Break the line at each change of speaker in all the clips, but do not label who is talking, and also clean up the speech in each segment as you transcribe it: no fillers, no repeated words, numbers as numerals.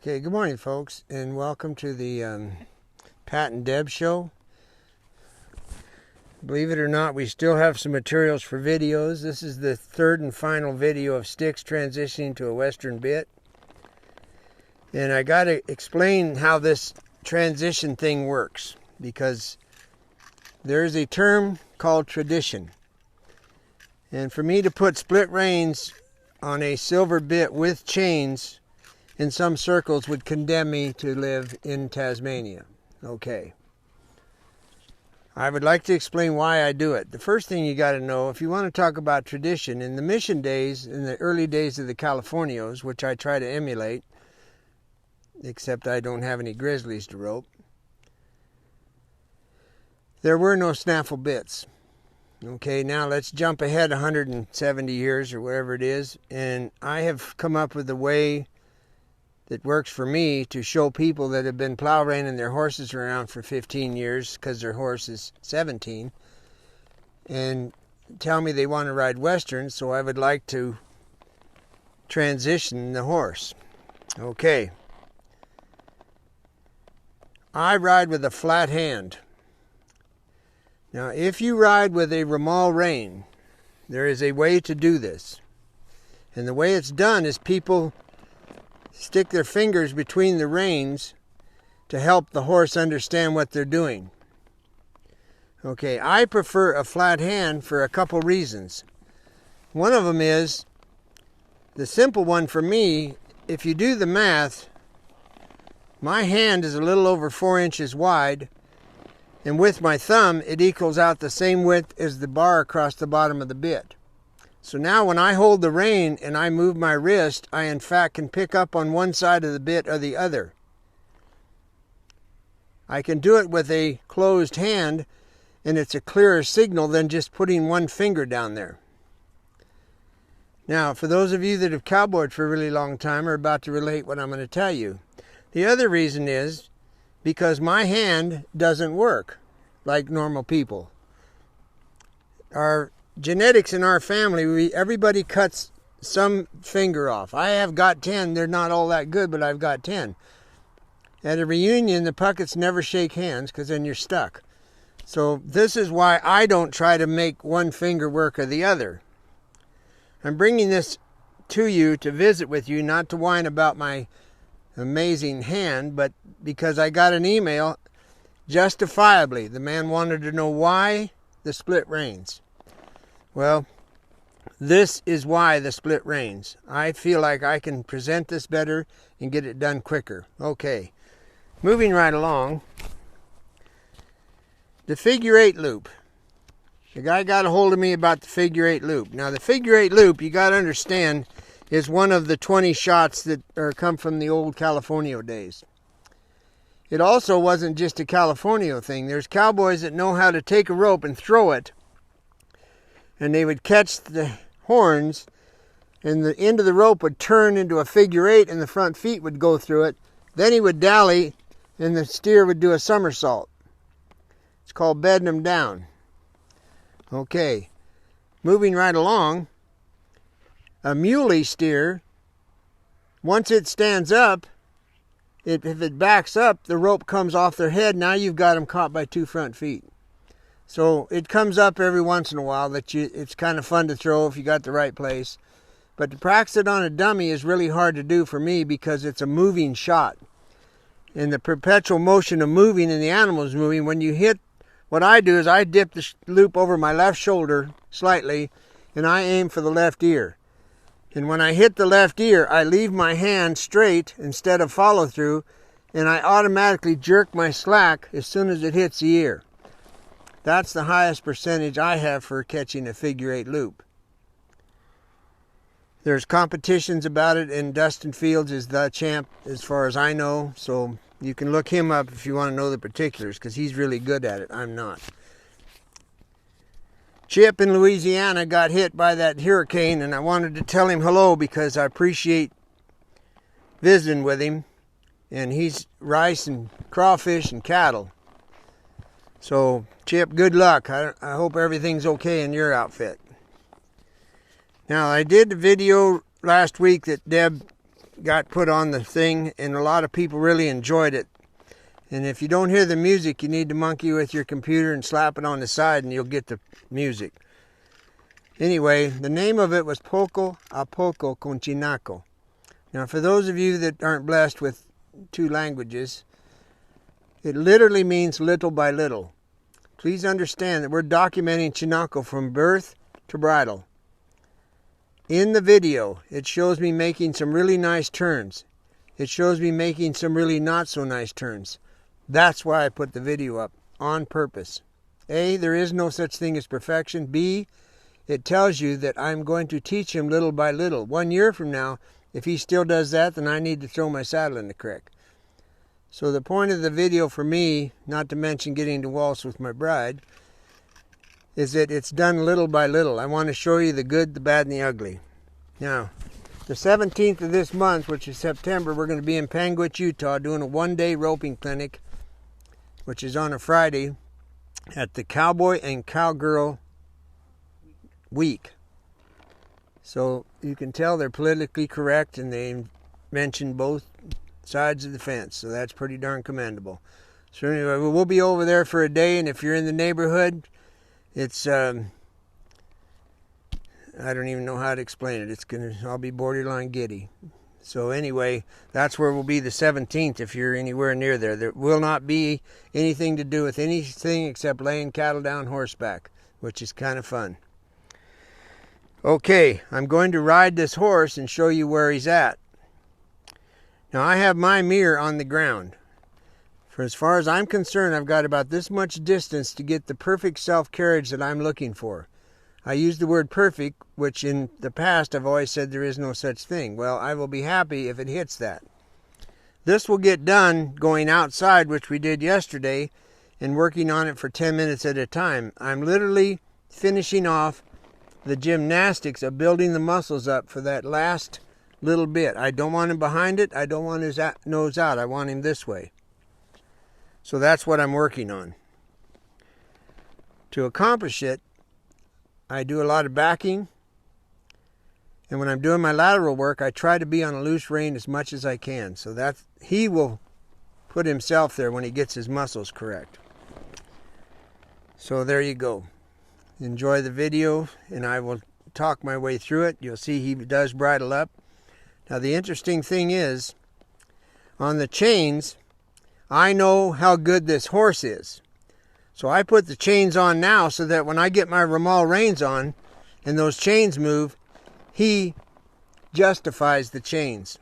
Okay, good morning, folks, and welcome to the Pat and Deb show. Believe it or not, we still have some materials for videos. This is the third and final video of Styx transitioning to a Western bit. And I got to explain how this transition thing works, because there is a term called tradition. And for me to put split reins on a silver bit with chains in some circles would condemn me to live in Tasmania. Okay. I would like to explain why I do it. The first thing you got to know, if you want to talk about tradition, in the mission days, in the early days of the Californios, which I try to emulate, except I don't have any grizzlies to rope, there were no snaffle bits. Okay, now let's jump ahead 170 years or whatever it is, and I have come up with a way that works for me to show people that have been plow reining their horses around for 15 years because their horse is 17 and tell me they want to ride Western, so I would like to transition the horse. Okay. I ride with a flat hand. Now, if you ride with a Ramal rein, there is a way to do this. And the way it's done is people stick their fingers between the reins to help the horse understand what they're doing. Okay, I prefer a flat hand for a couple reasons. One of them is, the simple one for me, if you do the math, my hand is a little over 4 inches wide, and with my thumb it equals out the same width as the bar across the bottom of the bit. So now when I hold the rein and I move my wrist, I in fact can pick up on one side of the bit or the other. I can do it with a closed hand, and it's a clearer signal than just putting one finger down there. Now, for those of you that have cowboyed for a really long time are about to relate what I'm going to tell you. The other reason is because my hand doesn't work like normal people. Our genetics in our family, everybody cuts some finger off. I have got 10. They're not all that good, but I've got 10. At a reunion, the Pucketts never shake hands because then you're stuck. So this is why I don't try to make one finger work or the other. I'm bringing this to you to visit with you, not to whine about my amazing hand, but because I got an email, justifiably. The man wanted to know why the split reins. Well, this is why the split reins. I feel like I can present this better and get it done quicker. Okay, moving right along. The figure 8 loop. The guy got a hold of me about the figure 8 loop. Now the figure 8 loop, you got to understand, is one of the 20 shots that come from the old Californio days. It also wasn't just a Californio thing. There's cowboys that know how to take a rope and throw it, and they would catch the horns, and the end of the rope would turn into a figure 8, and the front feet would go through it. Then he would dally, and the steer would do a somersault. It's called bedding them down. Okay, moving right along. A muley steer, once it stands up, if it backs up, the rope comes off their head. Now you've got them caught by 2 front feet. So it comes up every once in a while that it's kind of fun to throw if you got the right place. But to practice it on a dummy is really hard to do for me because it's a moving shot. And the perpetual motion of moving and the animals moving, when you hit, what I do is I dip the loop over my left shoulder slightly and I aim for the left ear. And when I hit the left ear, I leave my hand straight instead of follow through, and I automatically jerk my slack as soon as it hits the ear. That's the highest percentage I have for catching a figure 8 loop. There's competitions about it, and Dustin Fields is the champ as far as I know, so you can look him up if you want to know the particulars, because he's really good at it. I'm not. Chip in Louisiana got hit by that hurricane, and I wanted to tell him hello because I appreciate visiting with him, and he's rice and crawfish and cattle. So, Chip, good luck. I hope everything's okay in your outfit. Now, I did a video last week that Deb got put on the thing, and a lot of people really enjoyed it. And if you don't hear the music, you need to monkey with your computer and slap it on the side, and you'll get the music. Anyway, the name of it was Poco a Poco con Chinaco. Now, for those of you that aren't blessed with 2 languages, it literally means little by little. Please understand that we're documenting Chinaco from birth to bridle. In the video, it shows me making some really nice turns. It shows me making some really not so nice turns. That's why I put the video up, on purpose. A, there is no such thing as perfection. B, it tells you that I'm going to teach him little by little. 1 year from now, if he still does that, then I need to throw my saddle in the creek. So the point of the video for me, not to mention getting to waltz with my bride, is that it's done little by little. I want to show you the good, the bad, and the ugly. Now, the 17th of this month, which is September, we're going to be in Panguitch, Utah, doing a 1-day roping clinic, which is on a Friday, at the Cowboy and Cowgirl Week. So you can tell they're politically correct, and they mention both sides of the fence, so that's pretty darn commendable. So anyway, we'll be over there for a day, and if you're in the neighborhood, it's I don't even know how to explain it. I'll be borderline giddy. So anyway, that's where we'll be the 17th if you're anywhere near there. There will not be anything to do with anything except laying cattle down horseback, which is kind of fun. Okay, I'm going to ride this horse and show you where he's at. Now, I have my mirror on the ground. For as far as I'm concerned, I've got about this much distance to get the perfect self-carriage that I'm looking for. I use the word perfect, which in the past I've always said there is no such thing. Well, I will be happy if it hits that. This will get done going outside, which we did yesterday, and working on it for 10 minutes at a time. I'm literally finishing off the gymnastics of building the muscles up for that last little bit. I don't want him behind it. I don't want his nose out. I want him this way. So that's what I'm working on. To accomplish it, I do a lot of backing, and when I'm doing my lateral work, I try to be on a loose rein as much as I can. So that he will put himself there when he gets his muscles correct. So there you go. Enjoy the video, and I will talk my way through it. You'll see he does bridle up. Now the interesting thing is, on the chains, I know how good this horse is. So I put the chains on now so that when I get my Ramal reins on and those chains move, he justifies the chains.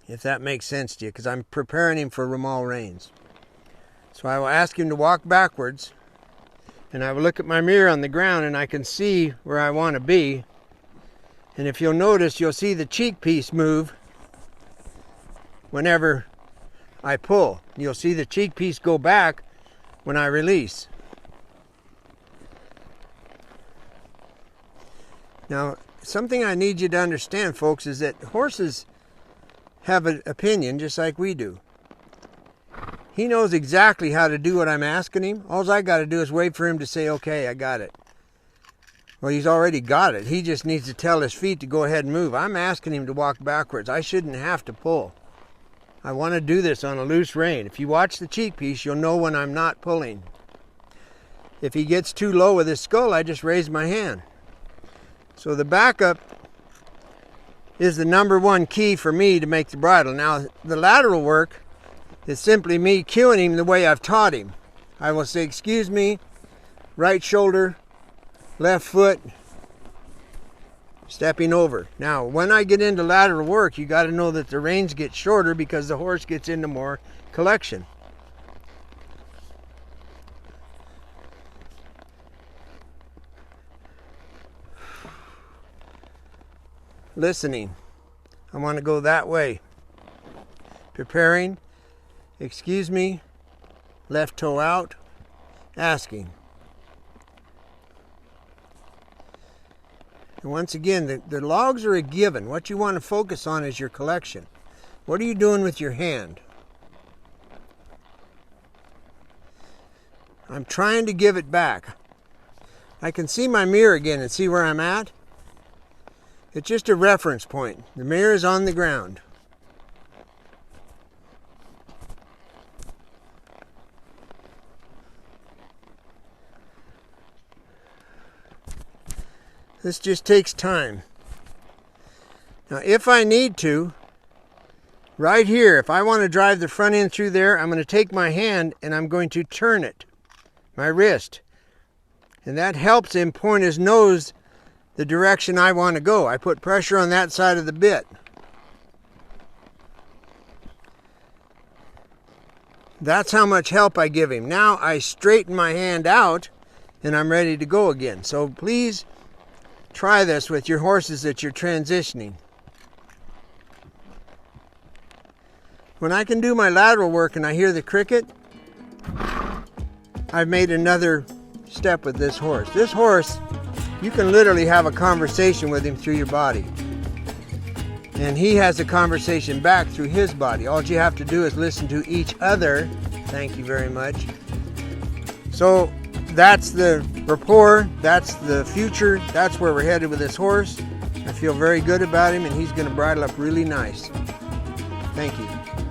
If that makes sense to you, because I'm preparing him for Ramal reins. So I will ask him to walk backwards, and I will look at my mirror on the ground, and I can see where I want to be. And if you'll notice, you'll see the cheek piece move whenever I pull. You'll see the cheek piece go back when I release. Now, something I need you to understand, folks, is that horses have an opinion just like we do. He knows exactly how to do what I'm asking him. All I got to do is wait for him to say, okay, I got it. Well, he's already got it. He just needs to tell his feet to go ahead and move. I'm asking him to walk backwards. I shouldn't have to pull. I want to do this on a loose rein. If you watch the cheek piece, you'll know when I'm not pulling. If he gets too low with his skull, I just raise my hand. So the backup is the #1 key for me to make the bridle. Now, the lateral work is simply me cueing him the way I've taught him. I will say, excuse me, right shoulder, left foot, stepping over. Now, when I get into lateral work, you got to know that the reins get shorter because the horse gets into more collection. Listening. I want to go that way. Preparing. Excuse me. Left toe out. Asking. And once again, the logs are a given. What you want to focus on is your collection. What are you doing with your hand? I'm trying to give it back. I can see my mirror again and see where I'm at. It's just a reference point. The mirror is on the ground. This just takes time. Now, if I need to, right here, if I want to drive the front end through there, I'm going to take my hand and I'm going to turn it, my wrist. And that helps him point his nose the direction I want to go. I put pressure on that side of the bit. That's how much help I give him. Now I straighten my hand out and I'm ready to go again. So please try this with your horses that you're transitioning. When I can do my lateral work and I hear the cricket, I've made another step with this horse. This horse, you can literally have a conversation with him through your body. And he has a conversation back through his body. All you have to do is listen to each other. Thank you very much. So that's the rapport, that's the future, that's where we're headed with this horse. I feel very good about him and he's going to bridle up really nice. Thank you.